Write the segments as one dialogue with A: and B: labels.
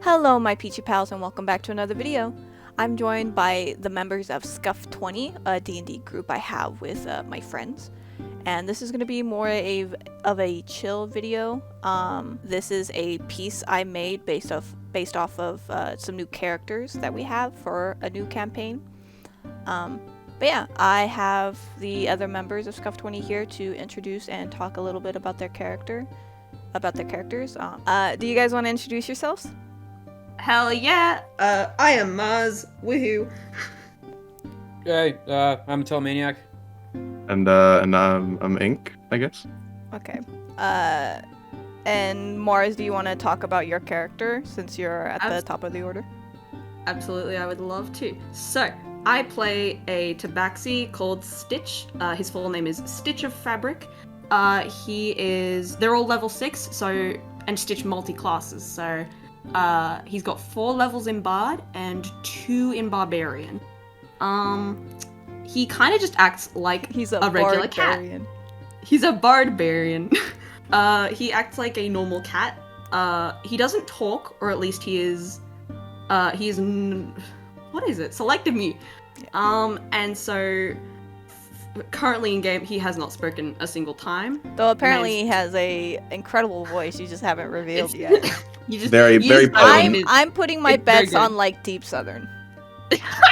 A: Hello my peachy pals and welcome back to another video. I'm joined by the members of Scuffed 20, a D&D group I have with my friends. And this is going to be more of a chill video. This is a piece I made based off of some new characters that we have for a new campaign. But yeah, I have the other members of Scuffed 20 here to introduce and talk a little bit about their characters. Do you guys want to introduce yourselves?
B: Hell yeah! I am Maz. Woohoo!
C: Hey, I'm a Telemaniac.
D: And I'm Ink, I guess.
A: Okay. And Mars, do you want to talk about your character since you're at the top of the order?
B: Absolutely, I would love to. So, I play a tabaxi called Stitch. His full name is Stitch of Fabric. They're all level 6, and Stitch multi-classes, so he's got 4 levels in Bard and 2 in Barbarian. He kind of just acts like
A: he's a
B: regular
A: barbarian.
B: Cat. He's a Barbarian. He acts like a normal cat. He doesn't talk, or at least what is it? Selective mute.
A: Yeah.
B: And so currently in game, he has not spoken a single time.
A: Though apparently he has a incredible voice you just haven't revealed yet.
D: Very
A: I'm putting my bets on like deep southern.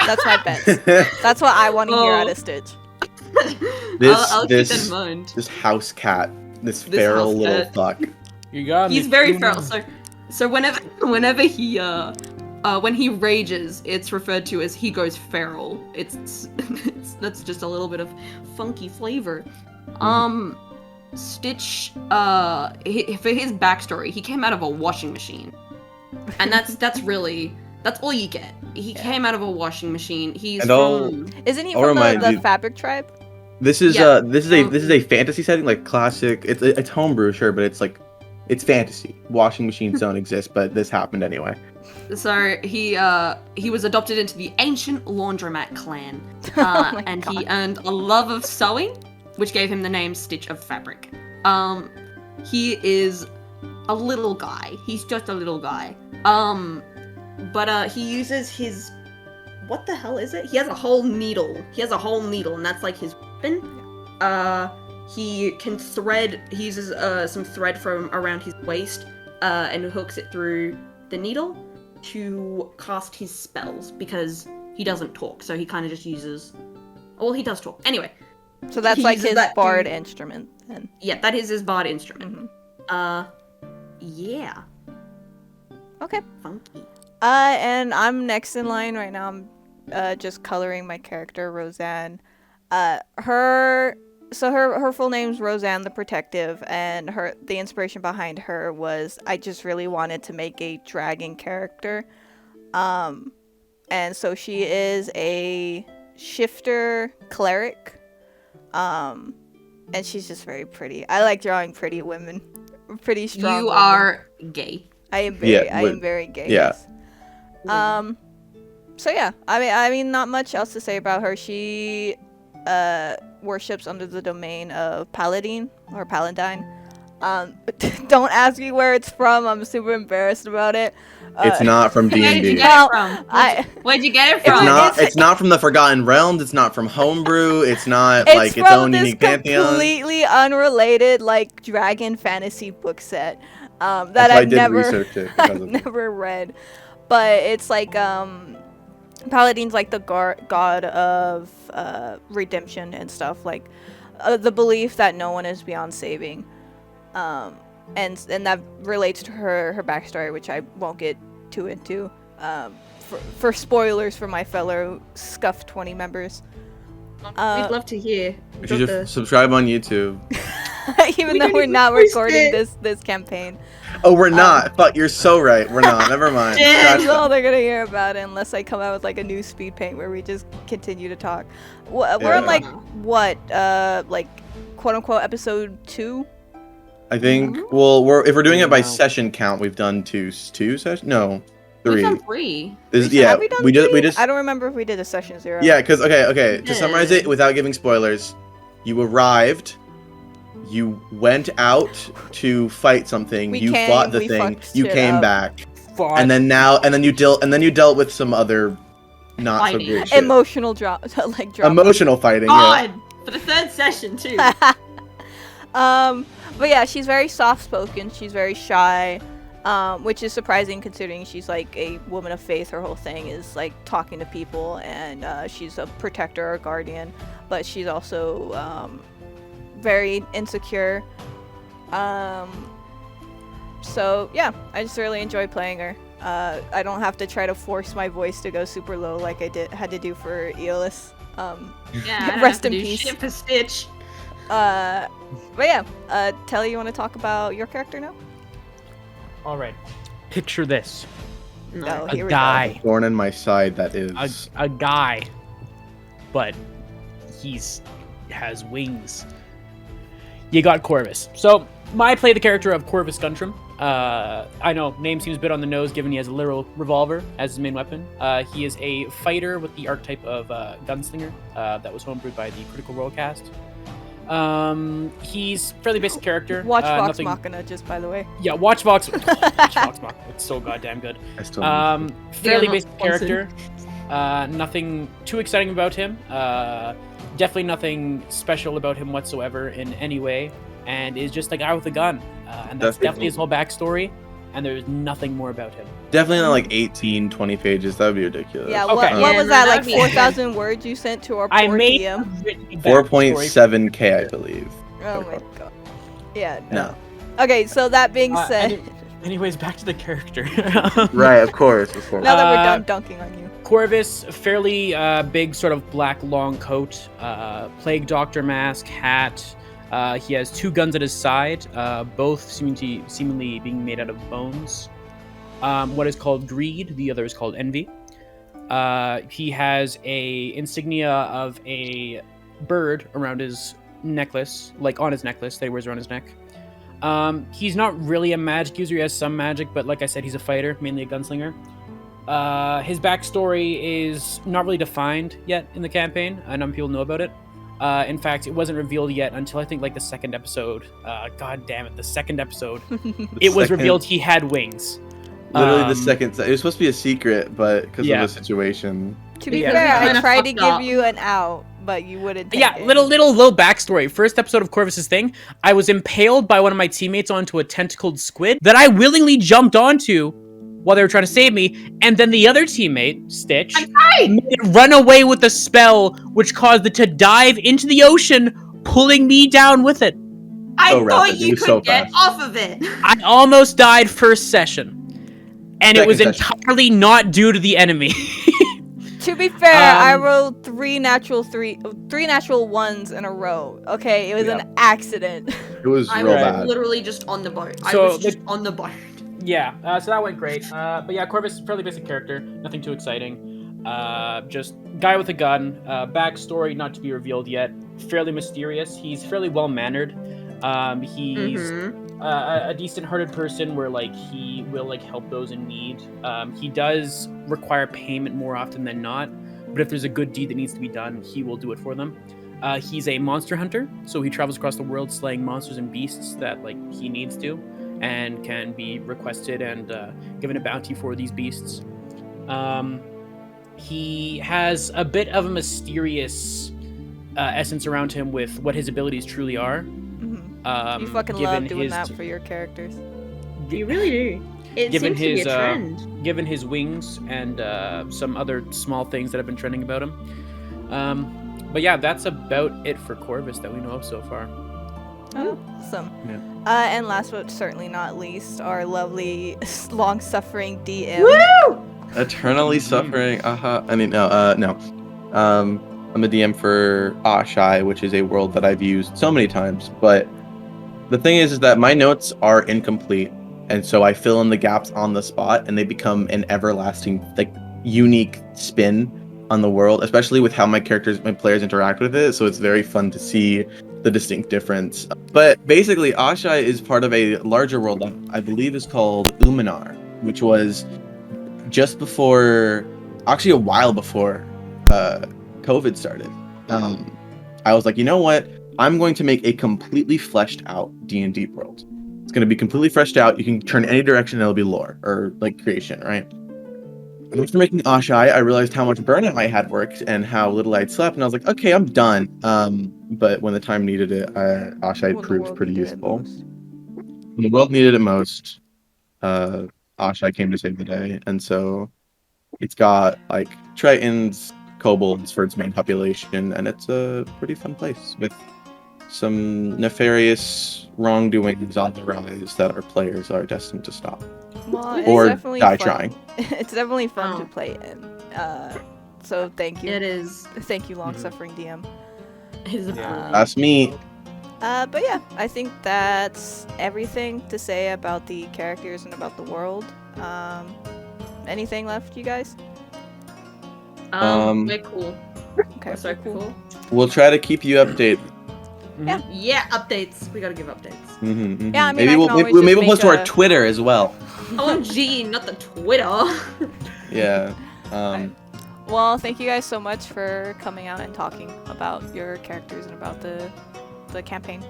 A: That's my bets. That's what I want to hear out of Stitch.
B: I'll keep that in mind.
D: This house cat, this feral little fuck.
C: You got me.
B: He's very feral. So whenever he when he rages, it's referred to as he goes feral. That's just a little bit of funky flavor. Stitch, for his backstory, he came out of a washing machine, and that's all you get. He came out of a washing machine. He's
A: Isn't he from the Fabric tribe?
D: This is a fantasy setting, like classic. It's homebrew, sure, but it's fantasy. Washing machines don't exist, but this happened anyway.
B: So he was adopted into the ancient laundromat clan, and he earned a love of sewing, which gave him the name Stitch of Fabric. He is a little guy. He's just a little guy. But he uses his, what the hell is it? He has a whole needle. And that's like his weapon. He can thread. He uses some thread from around his waist, and hooks it through the needle to cast his spells, because he doesn't talk, so he kind of just uses... Well, he does talk. Anyway.
A: So that's like his bard instrument, then.
B: Yeah, that is his bard instrument. Yeah.
A: Okay.
B: Funky.
A: And I'm next in line right now. I'm just coloring my character, Roseanne. Her full name's Roseanne the Protective, and the inspiration behind her was I just really wanted to make a dragon character. And so she is a shifter cleric. And she's just very pretty. I like drawing pretty women. Pretty strong
B: You
A: women.
B: are gay.
A: I am very gay.
D: Yeah.
A: Yes. So yeah, I mean, not much else to say about her. She worships under the domain of Paladine or Paladine. Don't ask me where it's from. I'm super embarrassed about it.
D: It's not from D&D.
B: Where'd you get it from? Where'd you get it from?
D: It's not from the Forgotten Realms. It's not from Homebrew. It's not
A: it's
D: its own unique pantheon.
A: It's completely unrelated, like dragon fantasy book set that I've never read. But it's like Paladine's like the god of redemption and stuff, like the belief that no one is beyond saving, and that relates to her backstory, which I won't get too into for spoilers for my fellow Scuffed 20 members.
B: We'd love to hear.
D: You should subscribe on YouTube.
A: Even though we're not recording this campaign.
D: Oh, we're not. But you're so right. We're not. Never mind.
A: That's all they're gonna hear about it, unless I come out with like a new Speedpaint where we just continue to talk. We're on like what, like quote unquote episode 2.
D: I think. Well, if we're doing it by session count, we've done two sessions. No, 3.
B: We've done 3.
A: Have we done 3? We just. I don't remember if we did a session 0.
D: Yeah, because okay. To summarize it without giving spoilers, you arrived. You went out to fight something. You fought the thing. You came back.
C: fought.
D: And then you dealt with some other not so great shit.
A: Emotional drama.
D: Emotional fighting.
B: God, for the third session too.
A: But yeah, she's very soft-spoken. She's very shy, which is surprising considering she's like a woman of faith. Her whole thing is like talking to people, and she's a protector or guardian. But she's also very insecure. So yeah, I just really enjoy playing her. I don't have to try to force my voice to go super low like I had to do for Aeolus.
B: Yeah,
A: rest in peace.
B: Shit for Stitch.
A: But yeah, Telly, you want to talk about your character now?
C: All right. Picture this:
A: No,
C: a
A: here we
C: guy,
A: go.
D: Thorn in my side. That is
C: a guy, but has wings. You got Corvus. So I play the character of Corvus Guntram. I know, name seems a bit on the nose given he has a literal revolver as his main weapon. He is a fighter with the archetype of gunslinger that was homebrewed by the Critical Role cast. He's fairly basic character.
A: Watch Vox Machina, just by the way.
C: Yeah, Watch Vox Machina. It's so goddamn good. Fairly basic character. Nothing too exciting about him. Definitely nothing special about him whatsoever in any way. And is just a guy with a gun. And that's definitely his whole backstory. And there's nothing more about him.
D: Definitely not like 18, 20 pages. That would be ridiculous.
A: Yeah,
C: Okay.
A: what was that, like 4,000 words you sent to our poor DM?
D: 4.7k, I believe.
A: Oh my god. Yeah, no.
D: No.
A: Okay, so that being said...
C: Anyways, back to the character.
D: Right, of course.
A: Now that we're done dunking on you.
C: Corvus, fairly big sort of black long coat, plague doctor mask, hat. He has 2 guns at his side, both seemingly being made out of bones. One is called Greed, the other is called Envy. He has a insignia of a bird around his necklace, like on his necklace that he wears around his neck. He's not really a magic user. He has some magic, but like I said, he's a fighter, mainly a gunslinger. His backstory is not really defined yet in the campaign. None of people know about it. In fact, it wasn't revealed yet until I think like the second episode. God damn it, the second episode. It was revealed he had wings.
D: Literally the second. It was supposed to be a secret, but because of the situation.
A: To be fair, I tried to give you an out, but you wouldn't take it.
C: Little backstory. First episode of Corvus's thing, I was impaled by one of my teammates onto a tentacled squid that I willingly jumped onto while they were trying to save me, and then the other teammate, Stitch, made it run away with the spell, which caused it to dive into the ocean, pulling me down with it.
B: I thought you could get off of it.
C: I almost died first session, and it was entirely not due to the enemy.
A: To be fair, I rolled three natural ones in a row. Okay, it was an accident.
D: It was
B: real
D: bad.
B: I was literally just on the boat. I was just on the boat.
C: Yeah, so that went great. But yeah, Corvus, fairly basic character, nothing too exciting. Just guy with a gun. Backstory not to be revealed yet. Fairly mysterious. He's fairly well mannered. He's a decent-hearted person where like he will like help those in need. He does require payment more often than not, but if there's a good deed that needs to be done, he will do it for them. He's a monster hunter, so he travels across the world slaying monsters and beasts that like he needs to, and can be requested and given a bounty for these beasts. He has a bit of a mysterious essence around him with what his abilities truly are.
A: You fucking love doing that for your characters.
B: You really do. It seems to be a trend.
C: Given his wings and some other small things that have been trending about him. But yeah, that's about it for Corvus that we know of so far.
A: Awesome.
C: Yeah.
A: And last but certainly not least, our lovely, long-suffering DM.
B: Woo!
D: Eternally suffering. I mean, no. I'm a DM for Ashai, which is a world that I've used so many times. But the thing is that my notes are incomplete, and so I fill in the gaps on the spot, and they become an everlasting, like, unique spin on the world, especially with how my players interact with it. So it's very fun to see the distinct difference. But basically, Ashai is part of a larger world that I believe is called Umanar, which was just before, actually a while before COVID started. I was like, you know what? I'm going to make a completely fleshed out D&D world. It's going to be completely fleshed out. You can turn any direction and it'll be lore or like creation, right? And after making Ashai, I realized how much burnout I had worked and how little I'd slept, and I was like, okay, I'm done. But when the time needed it, Ashai proved pretty useful. When the world needed it most, Ashai came to save the day, and so it's got like Tritons, kobolds for its main population, and it's a pretty fun place with some nefarious wrongdoings on the rise that our players are destined to stop.
A: Well, it's
D: or
A: definitely
D: die
A: fun.
D: trying.
A: It's definitely fun to play in. So thank you.
B: It is.
A: Thank you, long-suffering DM.
D: That's me.
A: But yeah, I think that's everything to say about the characters and about the world. Anything left, you guys?
B: We're cool.
A: Okay,
B: We're so cool.
D: We'll try to keep you updated.
B: Yeah, updates. We gotta give updates.
A: Yeah, I mean,
D: maybe we'll post to our Twitter as well.
B: Oh, gee, not the Twitter.
D: Yeah.
A: Well, thank you guys so much for coming out and talking about your characters and about the campaign.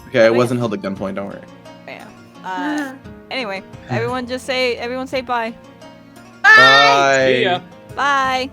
D: Okay, I wasn't held at gunpoint. Don't worry.
A: Yeah. Anyway, everyone say bye.
D: Bye.
C: See ya.
A: Bye.